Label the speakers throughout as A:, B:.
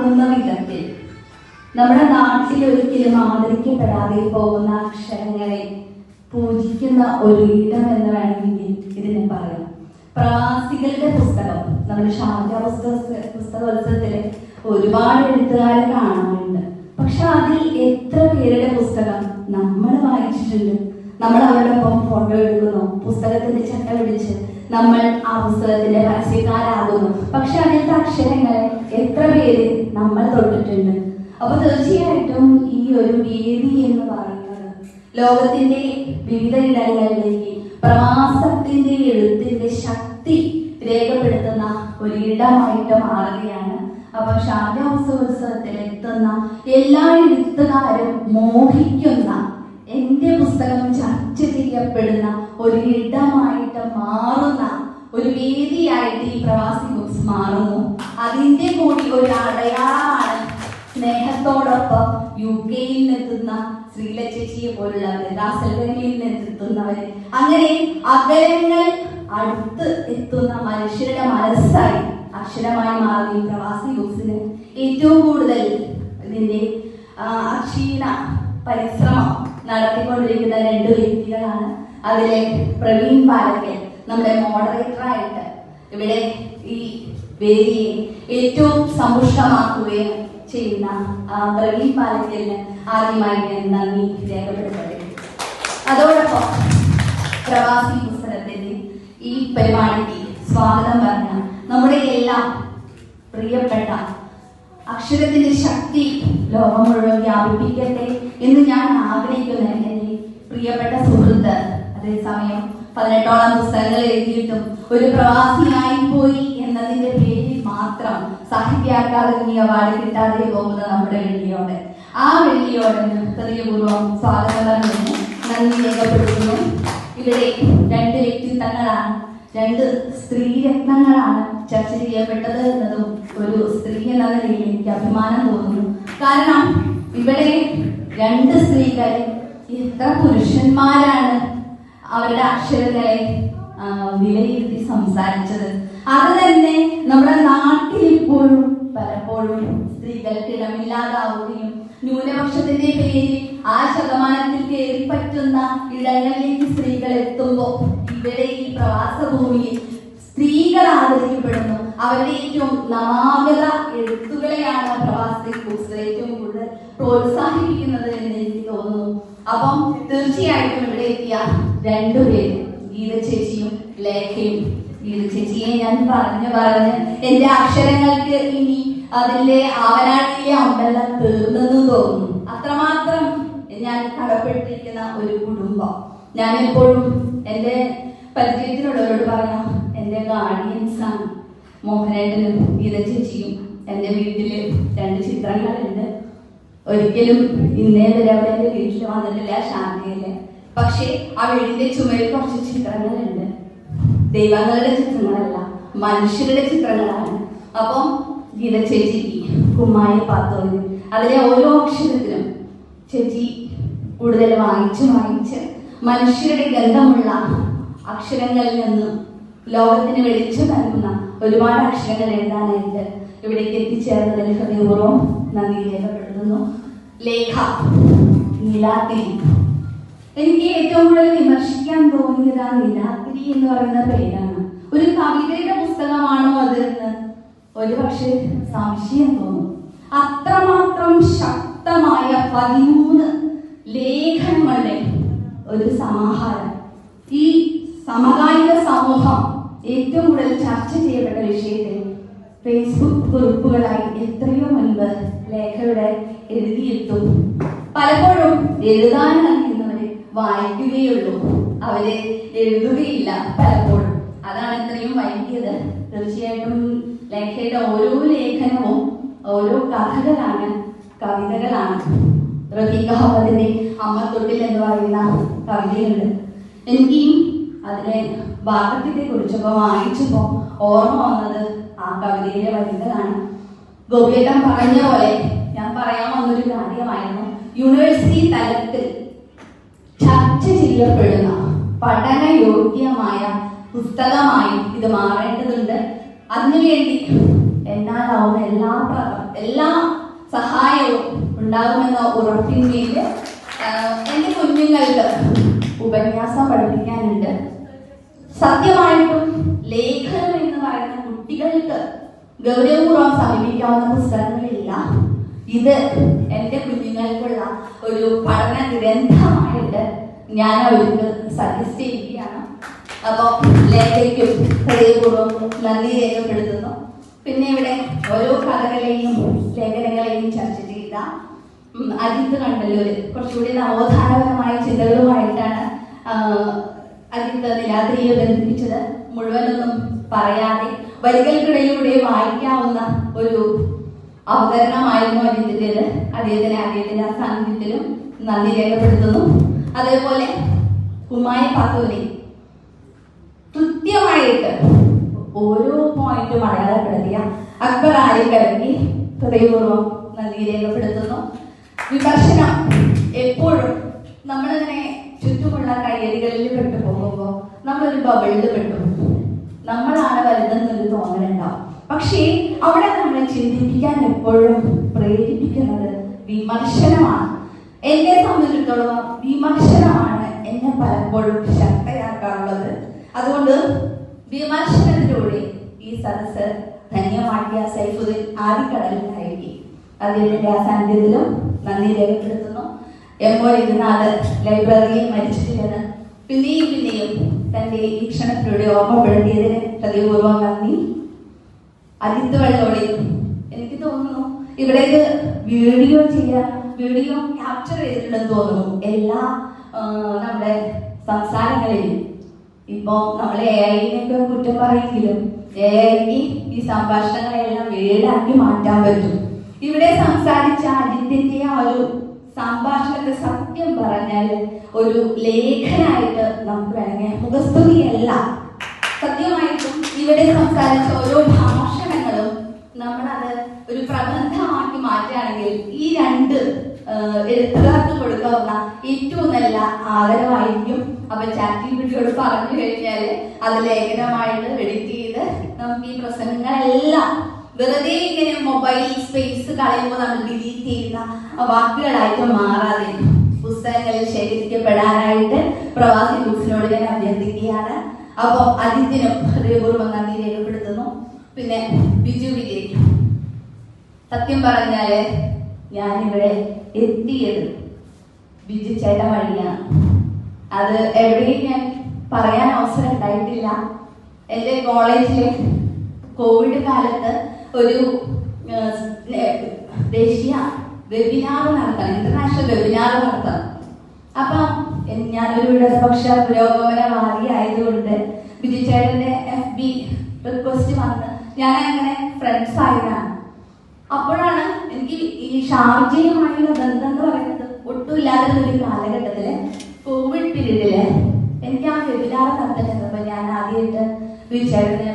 A: ആകുന്ന വിധത്തിൽ നമ്മുടെ നാട്ടിൽ ഒരിക്കലും ആദരിക്കപ്പെടാതെ പോകുന്ന അക്ഷരങ്ങളെ പൂജിക്കുന്ന ഒരു ഇടം എന്ന് വേണമെങ്കിൽ ഇതിനെ പറയാം. പ്രവാസികളുടെ പുസ്തകം നമ്മുടെ ഷാർജ പുസ്തകോത്സവത്തില് ഒരുപാട് എഴുത്തുകാരെ കാണാറുണ്ട്. പക്ഷെ അതിൽ എത്ര പേരുടെ പുസ്തകം നമ്മൾ വായിച്ചിട്ടുണ്ട്? നമ്മൾ അവരോടൊപ്പം ഫോട്ടോ എടുക്കുന്നു, പുസ്തകത്തിന്റെ ചട്ട പിടിച്ച് നമ്മൾ ആ പുസ്തകത്തിന്റെ പരസ്യക്കാരാകുന്നു. പക്ഷെ അതിലത്തെ അക്ഷരങ്ങളെ എത്ര പേര് നമ്മൾ തൊട്ടിട്ടുണ്ട്? അപ്പൊ തീർച്ചയായിട്ടും ഈ ഒരു വേദി എന്ന് പറയുന്നത് ലോകത്തിന്റെ വിവിധ ഇടങ്ങളിലേക്ക് പ്രവാസത്തിന്റെ എഴുത്തിന്റെ ശക്തി രേഖപ്പെടുത്തുന്ന ഒരിടമായിട്ട് മാറുകയാണ്. അപ്പൊ ഷാർജ പുസ്തകോത്സവത്തിൽ എത്തുന്ന എല്ലാ എഴുത്തുകാരും മോഹിക്കുന്ന, എന്റെ പുസ്തകം ചർച്ച ചെയ്യപ്പെടുന്ന ഒരു ഇടമായിട്ട് മാറുന്ന ഒരു വേദിയായിട്ട് ഈ പ്രവാസി ബുക്സ് മാറുന്നു. അതിന്റെ കൂടി ഒരു അടയാളമാണ് സ്നേഹത്തോടൊപ്പം UK നിന്നെത്തുന്ന ശ്രീലച്ചേച്ചിയെ പോലുള്ളവര്, റാസൽഖൈമയിൽ നിന്നെത്തുന്നവര്, അങ്ങനെ അകലങ്ങൾ അടുത്ത് എത്തുന്ന മനുഷ്യരുടെ മനസ്സായി അക്ഷരമായി മാറി പ്രവാസി ബുക്സിന് ഏറ്റവും കൂടുതൽ ഇതിന്റെ അക്ഷീണ പരിശ്രമം നടത്തിക്കൊണ്ടിരിക്കുന്ന 2 വ്യക്തികളാണ്. അതിലെ പ്രവീൺ പാലക്കൽ നമ്മുടെ മോഡറേറ്ററായിട്ട് ഇവിടെ ഈ വേദിയെ ഏറ്റവും സമ്പുഷ്ടമാക്കുകയും ചെയ്യുന്ന പ്രവീൺ പാലക്കലിന് ആദ്യമായി നന്ദി രേഖപ്പെടുത്തട്ടെ. അതോടൊപ്പം പ്രവാസി പുസ്തകത്തിന്റെ ഈ പരിപാടിക്ക് സ്വാഗതം പറഞ്ഞ നമ്മുടെ എല്ലാം പ്രിയപ്പെട്ട അക്ഷരത്തിന്റെ ശക്തി ലോകം മുഴുവൻ വ്യാപിപ്പിക്കട്ടെ എന്ന് ഞാൻ ആഗ്രഹിക്കുന്ന എന്റെ പ്രിയപ്പെട്ട സുഹൃത്ത്, അതേസമയം 18ഓളം പുസ്തകങ്ങൾ എഴുതിയിട്ടും ഒരു പ്രവാസിയായി പോയി എന്നതിന്റെ പേരിൽ മാത്രം സാഹിത്യ അക്കാദമി അവാർഡ് കിട്ടാതെ പോകുന്ന നമ്മുടെ വെള്ളിയോട്, ആ വെള്ളിയോട് ഹൃദയപൂർവ്വം സ്വാഗതം പറഞ്ഞു നന്ദി രേഖപ്പെടുത്തുന്നു. ഇവിടെ 2 വ്യക്തിത്വങ്ങളാണ്, 2 സ്ത്രീരത്നങ്ങളാണ് ചർച്ച ചെയ്യപ്പെട്ടത് എന്നതും ഒരു സ്ത്രീ എന്ന നിലയിൽ എനിക്ക് അഭിമാനം തോന്നുന്നു. കാരണം ഇവിടെ 2 സ്ത്രീകളെ എത്ര പുരുഷന്മാരാണ് അവരുടെ അക്ഷരങ്ങളെ വിലയിരുത്തി സംസാരിച്ചത്. അത് തന്നെ നമ്മുടെ നാട്ടിൽ ഇപ്പോഴും പലപ്പോഴും സ്ത്രീകൾക്ക് ഇടമില്ലാതാവുകയും ന്യൂനപക്ഷത്തിന്റെ പേരിൽ ആ ശതമാനത്തിൽ കയറി പറ്റുന്ന ഇടങ്ങളിലേക്ക് സ്ത്രീകൾ എത്തുമ്പോൾ ഇവിടെ ഈ പ്രവാസ ഭൂമിയിൽ സ്ത്രീകൾ ആദരിക്കപ്പെടുന്നു. അവരുടെ ഏറ്റവും നവാഗത എഴുത്തുകളെയാണ് പ്രവാസി ബുക്സ് ഏറ്റവും കൂടുതൽ പ്രോത്സാഹിപ്പിക്കുന്നത് എന്ന് എനിക്ക് തോന്നുന്നു. അപ്പം തീർച്ചയായിട്ടും ഇവിടെ എത്തിയ 2 പേര്, ഗീത ചേച്ചിയും ലേഖയും. ഗീത ചേച്ചിയെ ഞാൻ പറഞ്ഞ് എന്റെ അക്ഷരങ്ങൾക്ക് ഇനി അതിന്റെ ആവനാടിയിലെ അമ്പലം തീർന്നെന്ന് തോന്നുന്നു. അത്രമാത്രം ഞാൻ കടപ്പെട്ടിരിക്കുന്ന ഒരു കുടുംബം. ഞാൻ എപ്പോഴും എന്റെ പരിചയത്തിലുള്ളവരോട് പറയാം, എന്റെ ഗാർഡിയൻസാണ് മോഹനേട്ടനും ഗീത ചേച്ചിയും. എന്റെ വീട്ടില് 2 ചിത്രങ്ങളുണ്ട്. ഒരിക്കലും ഇന്നേ വരെ അവരെ വീട്ടിൽ വന്നിട്ടില്ല ശാന്തിയില്. പക്ഷെ ആ വീടിന്റെ ചുമരിൽ കുറച്ച് ചിത്രങ്ങളുണ്ട്. ദൈവങ്ങളുടെ ചിത്രങ്ങളല്ല, മനുഷ്യരുടെ ചിത്രങ്ങളാണ്. അപ്പം ഗീത ചേച്ചിക്ക് കുമ്മായി പാത്തോന്ന് അതിലെ ഓരോ അക്ഷരത്തിലും ചേച്ചി കൂടുതൽ വായിച്ച് മനുഷ്യരുടെ ഗന്ധമുള്ള അക്ഷരങ്ങളിൽ നിന്നും ലോകത്തിന് വെളിച്ചം നൽകുന്ന ഒരുപാട് അക്ഷരങ്ങൾ എഴുതാനായിട്ട് ഇവിടേക്ക് എത്തിച്ചേർന്നതിൽ ഹൃദയപൂർവ്വം നന്ദി രേഖപ്പെടുത്തുന്നു. ലേഖ നീലാത്തിരി. എനിക്ക് ഏറ്റവും കൂടുതൽ വിമർശിക്കാൻ തോന്നിയത് ആ നീലാത്തിരി എന്ന് പറയുന്ന പേരാണ്. ഒരു കവിതയുടെ പുസ്തകമാണോ അത് എന്ന് ഒരുപക്ഷെ സംശയം തോന്നും. അത്രമാത്രം ശക്തമായ 13 ലേഖനങ്ങളുടെ ഒരു സമാഹാരം. ഈ സമകാലിക സമൂഹം ഏറ്റവും കൂടുതൽ ചർച്ച ചെയ്യപ്പെട്ട വിഷയത്തിൽ ഫേസ്ബുക്ക് കുറിപ്പുകളായി എത്രയോ മുൻപ് ലേഖയുടെ എഴുതിയെത്തും. പലപ്പോഴും എഴുതാൻ അറിയുന്നവരെ വായിക്കുകയുള്ളൂ, അവരെ എഴുതുകയില്ല പലപ്പോഴും. അതാണ് ഇത്രയും വൈകിയത്. തീർച്ചയായിട്ടും ലേഖയുടെ ഓരോ ലേഖനവും ഓരോ കഥകളാണ്, കവിതകളാണ്. റഫീഖ അഹമ്മദിന്റെ അമ്മത്തൊട്ടിൽ എന്ന് പറയുന്ന കവിതയുണ്ട്. എനിക്ക് അതിലെ വാക്യത്തെ കുറിച്ചൊക്കെ വായിച്ചപ്പോ ഓർമ്മ വന്നത് ആ കവിതയിലെ വരികളാണ്. ഗോപിയേട്ടൻ പറഞ്ഞ പോലെ ഞാൻ പറയാൻ വന്നൊരു കാര്യമായിരുന്നു, യൂണിവേഴ്സിറ്റി തലത്തിൽ ചർച്ച ചെയ്യപ്പെടുന്ന പഠനയോഗ്യമായ പുസ്തകമായി ഇത് മാറേണ്ടതുണ്ട്. അതിനുവേണ്ടി എന്നാലാവുന്ന എല്ലാ ഉണ്ടാകുമെന്ന ഉറപ്പിന്മേൽ എൻ്റെ കുഞ്ഞുങ്ങൾക്ക് ഉപന്യാസം പഠിപ്പിക്കാനുണ്ട്. സത്യമായിട്ടും ലേഖനം എന്ന് പറയുന്ന കുട്ടികൾക്ക് ഗൗരവപൂർവ്വം സമീപിക്കാവുന്ന പുസ്തകങ്ങളില്ല. ഇത് എൻ്റെ കുഞ്ഞുങ്ങൾക്കുള്ള ഒരു പഠന ഗ്രന്ഥമായിട്ട് ഞാൻ അവർക്ക് സജസ്റ്റ് ചെയ്യുകയാണ്. അപ്പോൾ ലേഖയ്ക്കും ഹൃദയപൂർവ്വം നന്ദി രേഖപ്പെടുത്തുന്നു. പിന്നെ ഇവിടെ ഓരോ കഥകളെയും ലേഖനങ്ങളെയും ചർച്ച ചെയ്ത അജിത്ത് കണ്ടല്ലൂര് കുറച്ചുകൂടി നവോത്ഥാനപരമായ ചിന്തകളുമായിട്ടാണ് അജിത്ത് നിലാദ്രിയെ ബന്ധിപ്പിച്ചത്. മുഴുവനൊന്നും പറയാതെ വരികൾക്കിടയിലൂടെ വായിക്കാവുന്ന ഒരു അവതരണമായിരുന്നു അജിത്തിൻ്റെത്. അദ്ദേഹത്തിന്റെ സാന്നിധ്യത്തിലും നന്ദി രേഖപ്പെടുത്തുന്നു. അതേപോലെ കുമായി പാത്തൂരി കൃത്യമായിട്ട് ഓരോ പോയിന്റും അടയാളപ്പെടുത്തിയ അക്ബർ ആലിക്കരയ്ക്ക് ഹൃദയപൂർവ്വം നന്ദി രേഖപ്പെടുത്തുന്നു. വിമർശനം എപ്പോഴും നമ്മളിങ്ങനെ ചുറ്റുമുള്ള കയ്യടികളിൽ പെട്ടു പോകുമ്പോൾ നമ്മളൊരു ബബിളിൽ പെട്ടു, നമ്മളാണ് വലുതെന്നൊരു തോന്നലുണ്ടാവും. പക്ഷേ അവിടെ നമ്മളെ ചിന്തിപ്പിക്കാൻ എപ്പോഴും പ്രേരിപ്പിക്കുന്നത് വിമർശനമാണ്. എന്നെ സംബന്ധിച്ചിടത്തോളം വിമർശനമാണ് എന്നെ പലപ്പോഴും ശക്തയാക്കാറുള്ളത്. അതുകൊണ്ട് വിമർശനത്തിലൂടെ ഈ സദസ്സ് ധന്യമാക്കിയ സൈഫുദ്ദീൻ ആദിക്കടലിനായി അദ്ദേഹത്തിന്റെ സാന്നിധ്യത്തിലും നന്ദി രേഖപ്പെടുത്തുന്നു. എം.ഒ. രഘുനാഥ് ലൈബ്രറിയിൽ മരിച്ചിട്ടില്ലെന്ന് പിന്നെയും തന്റെ വീക്ഷണത്തിലൂടെ ഓർമ്മപ്പെടുത്തിയതിന് ഹൃദയപൂർവ്വം നന്ദി. അജിത്ത് വള്ളോളി, എനിക്ക് തോന്നുന്നു ഇവിടെ വീഡിയോ ക്യാപ്ചർ ചെയ്തിട്ടുണ്ടെന്ന് തോന്നുന്നു എല്ലാ നമ്മുടെ സംസാരങ്ങളിലും. ഇപ്പൊ നമ്മൾ AI-നെയൊക്കെ കുറ്റം പറയെങ്കിലും AI-ക്ക് ഈ സംഭാഷണങ്ങളെല്ലാം വീടാക്കി മാറ്റാൻ പറ്റും. ഇവിടെ സംസാരിച്ച അജിത്തിന്റെ ആ ഒരു സംഭാഷണത്തെ സത്യം പറഞ്ഞാൽ ഒരു ലേഖനായിട്ട് നമുക്ക് വേണമെങ്കിൽ, മുഖസ്തുതിയല്ല, സത്യമായിട്ടും ഇവിടെ സംസാരിച്ച ഓരോ ഭാഷണങ്ങളും നമ്മളത് ഒരു പ്രബന്ധമാക്കി മാറ്റുകയാണെങ്കിൽ ഈ രണ്ട് എഴുത്തുകാർക്ക് കൊടുക്കാവുന്ന ഏറ്റവും നല്ല ആദരവായിരിക്കും. അപ്പൊ ChatGPT-യോട് പറഞ്ഞു കഴിഞ്ഞാൽ അത് ലേഖനമായിട്ട് എഡിറ്റ് ചെയ്ത് നമുക്ക് ഈ പ്രസംഗങ്ങളെല്ലാം വെറുതെ ഇങ്ങനെ മൊബൈൽ സ്പേസ് കളയുമ്പോൾ നമ്മൾ ഡിലീറ്റ് ചെയ്യുന്ന വാക്കുകളായിട്ട് മാറാതെ പുസ്തകങ്ങളിൽ ശേഖരിക്കപ്പെടാനായിട്ട് പ്രവാസി ബുക്സിനോട് ഞാൻ അഭ്യർത്ഥിക്കുകയാണ്. അപ്പോൾ അതിനും ഹൃദയപൂർവ്വം നന്ദി രേഖപ്പെടുത്തുന്നു. പിന്നെ ബിജു വിജയ്, സത്യം പറഞ്ഞാല് ഞാനിവിടെ എത്തിയത് ബിജു ചേട്ടൻ വഴിയാണ്. അത് എവിടെയും ഞാൻ പറയാൻ അവസരം ഉണ്ടായിട്ടില്ല. എൻ്റെ കോളേജിലെ കോവിഡ് കാലത്ത് ഒരു ദേശീയ വെബിനാർ നടത്തണം, ഇന്റർനാഷണൽ വെബിനാർ നടത്തണം. അപ്പം ഞാനൊരു ഇടതുപക്ഷ പുരോഗമനവാദി ആയതുകൊണ്ട് ബിജു ചേട്ടൻ്റെ FB റിക്വസ്റ്റ് വന്ന് ഞാൻ അങ്ങനെ ഫ്രണ്ട്സ് ആയതാണ്. അപ്പോഴാണ് എനിക്ക് ഈ ഷാർജയുമായുള്ള ബന്ധം എന്ന് പറയുന്നത് ഒട്ടും ഇല്ലാത്ത ഒരു കാലഘട്ടത്തില് കോവിഡ് പീരീഡില് എനിക്ക് ആ വെബിനാർ നടത്തുന്നത്. അപ്പൊ ഞാൻ ആദ്യമായിട്ട് ചേട്ടന്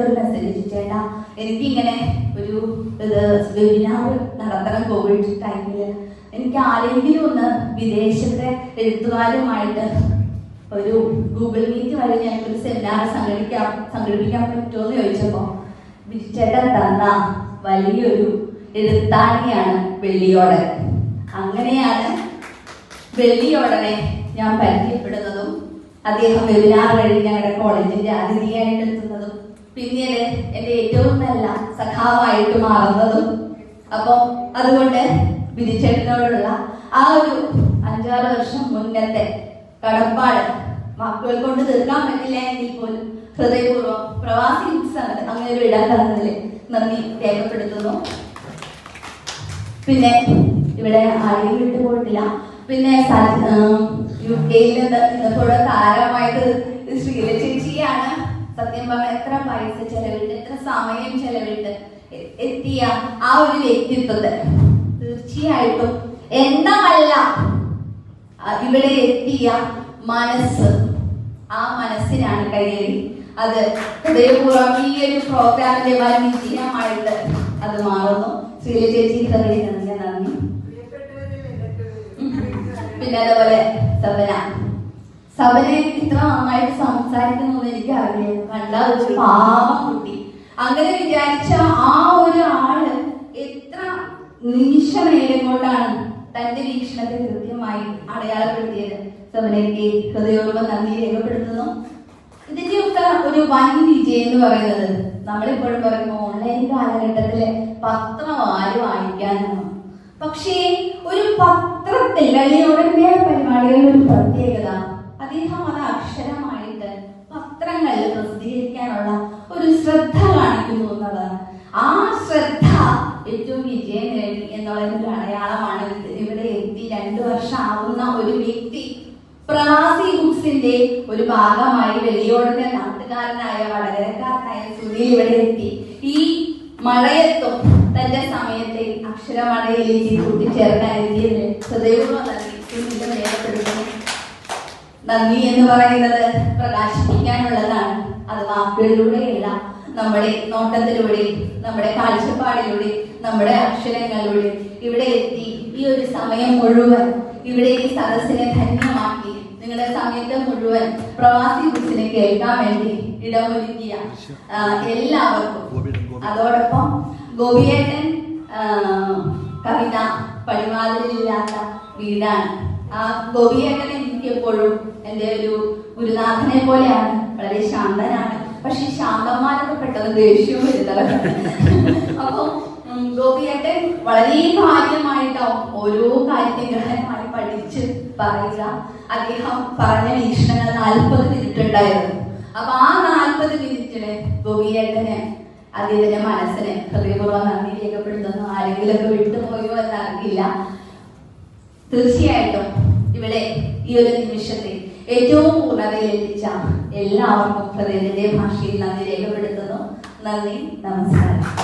A: ഒരു മെസ്സേജ്, ചേട്ടാ എനിക്കിങ്ങനെ ഒരു വെബിനാർ നടത്തണം കോവിഡ് ടൈമില്, എനിക്ക് ആരെങ്കിലും ഒന്ന് വിദേശത്തെ എഴുത്തുകാരുമായിട്ട് ഒരു ഗൂഗിൾ മീറ്റ് വഴി ഞങ്ങൾക്കൊരു സെമിനാർ സംഘടിപ്പിക്കാൻ പറ്റുമോ എന്ന് ചോദിച്ചപ്പോ ചേട്ടൻ തന്ന വലിയൊരു എഴുത്താണിയാണ് വെള്ളിയോടൻ. അങ്ങനെയാണ് വെള്ളിയോടനെ ഞാൻ പരിചയപ്പെടുന്നതും അദ്ദേഹം വെബിനാർ വഴി ഞങ്ങളുടെ കോളേജിന്റെ അതിഥിയായിട്ട് എത്തുന്നതും പിന്നീട് എൻ്റെ ഏറ്റവും നല്ല സഖാവായിട്ട് മാറുന്നതും. അപ്പം അതുകൊണ്ട് ബിജുചേട്ടനോടുള്ള ആ ഒരു 5-6 വർഷം മുന്നത്തെ കടപ്പാട് വാക്കുകൾ കൊണ്ട് തീർക്കാൻ പറ്റില്ല എങ്കിൽ പോലും ഹൃദയപൂർവ്വം പ്രവാസി ബുക്സാണ് അങ്ങനെ ഒരു ഇടം തന്നതിൽ നന്ദി രേഖപ്പെടുത്തുന്നു. പിന്നെ ഇവിടെ ആരെയും വിട്ടുപോയിട്ടില്ല. പിന്നെ UK-യിൽ ഇന്നപ്പോഴും താരമായിട്ട് ശ്രീല ചേച്ചിയാണ്. സത്യം പറഞ്ഞാൽ എത്ര പൈസ ചെലവിട്ട് എത്ര സമയം ചെലവിട്ട് എത്തിയ ആ ഒരു വ്യക്തിത്വത്തെ തീർച്ചയായിട്ടും എണ്ണമല്ല ഇവിടെ എത്തിയ മനസ്സ്, ആ മനസ്സിനാണ് കയ്യേറി. അത് ഹൃദയപൂർവ്വം ഈ ഒരു പ്രോഗ്രാമിന്റെ വൻ വിജയമായിട്ട് അത് മാറുന്നു. ശ്രീല ചേച്ചി ഹൃദയം നന്ദി. പിന്നെ അതുപോലെ സബനെ ഇത്ര നന്നായിട്ട് സംസാരിക്കുന്നു എനിക്ക് അറിയില്ല. കണ്ട ഒരു പാവം കുട്ടി, അങ്ങനെ വിചാരിച്ച ആ ഒരു ആള് എത്ര നിമിഷനേരം കൊണ്ടാണ് തന്റെ വീക്ഷണത്തെ കൃത്യമായി അടയാളപ്പെടുത്തിയത്. സബനയ്ക്ക് ഹൃദയപൂർവ്വം നന്ദി രേഖപ്പെടുത്തുന്നു. ഇതിന്റെ ഒക്കെ ഒരു വൻ വിജയം എന്ന് പറയുന്നത് നമ്മളിപ്പോഴും പറയുമ്പോൾ ഓൺലൈൻ കാലഘട്ടത്തില് പത്രം ആര് വായിക്കാനാണ്. പക്ഷേ ഒരു പത്രത്തിൽ ലളിതോടന്റെ പരിപാടികളിൽ ഒരു പ്രത്യേകത, അദ്ദേഹം അത് അക്ഷരമായിട്ട് പത്രങ്ങളിൽ പ്രസിദ്ധീകരിക്കാനുള്ള ഒരു ശ്രദ്ധ കാണിക്കുന്നു എന്നുള്ളതാണ്. ആ ശ്രദ്ധ ഏറ്റവും വിജയം നേടി എന്നുള്ളതിന്റെ അടയാളമാണ്. ഇവിടെ എത്തി 2 വർഷം ആവുന്ന ഒരു വ്യക്തി പ്രവാസി ബുക്സിന്റെ ഒരു ഭാഗമായി വെള്ളിയോടിന്റെ നാട്ടുകാരനായ വടകരക്കാരനായ സുനിൽ ഇവിടെ എത്തി. ഈ മഴയത്തും തന്റെ സമയത്തെ അക്ഷരമഴയിലേക്ക് കൂട്ടിച്ചേർക്കാൻ എത്തിയതിന് ഹൃദയപൂർവ്വം നന്ദി രേഖപ്പെടുത്തുന്നു. നന്ദി എന്ന് പറയുന്നത് പ്രകാശിപ്പിക്കാനുള്ളതാണ്. അത് വാക്കുകളിലൂടെയല്ല, നമ്മുടെ നോട്ടത്തിലൂടെ, നമ്മുടെ കാഴ്ചപ്പാടിലൂടെ, നമ്മുടെ അക്ഷരങ്ങളിലൂടെ ഇവിടെ എത്തി ഈ ഒരു സമയം മുഴുവൻ ഇവിടെ ഈ സദസ്സിനെ ധന്യമാക്കി നിങ്ങളുടെ സമയത്ത് മുഴുവൻ പ്രവാസി ബുക്സിനെ കേൾക്കാൻ വേണ്ടി ഇടമൊരുക്കിയ എല്ലാവർക്കും, അതോടൊപ്പം ഗോപിയേട്ടൻ കവിത പടിവാതിലില്ലാത്ത വീടാണ്. ആ ഗോപിയേട്ടൻ എനിക്ക് എപ്പോഴും എൻ്റെ ഒരു ഗുരുനാഥനെ പോലെയാണ്. വളരെ ശാന്തനാണ്. പക്ഷെ ഈ ശാന്തന്മാരൊക്കെ പെട്ടെന്ന് ദേഷ്യവും വരുന്നവരാണ്. അപ്പൊ ഗോപിയേട്ടൻ വളരെ കാര്യമായിട്ടാവും ഓരോ കാര്യത്തെ ഗ്രഹമായി പഠിച്ച് പറയുക. അദ്ദേഹം പറഞ്ഞ വീക്ഷണങ്ങൾ 40 മിനിറ്റ് ഉണ്ടായിരുന്നു. അപ്പൊ ആ 40 മിനിറ്റില് ഗോപിയേട്ടന് അദ്ദേഹത്തിന്റെ മനസ്സിന് ഹൃദയപൂർവ്വം നന്ദി രേഖപ്പെടുത്തുന്നു. ആരെങ്കിലൊക്കെ വിട്ടുപോയോ എന്നറിയില്ല. തീർച്ചയായിട്ടും ഇവിടെ ഈ ഒരു നിമിഷത്തെ ഏറ്റവും പൂർണ്ണതയിൽ എത്തിച്ച എല്ലാവർക്കും ഹൃദയത്തിന്റെ ഭാഷയിൽ നന്ദി രേഖപ്പെടുത്തുന്നു. നന്ദി, നമസ്കാരം.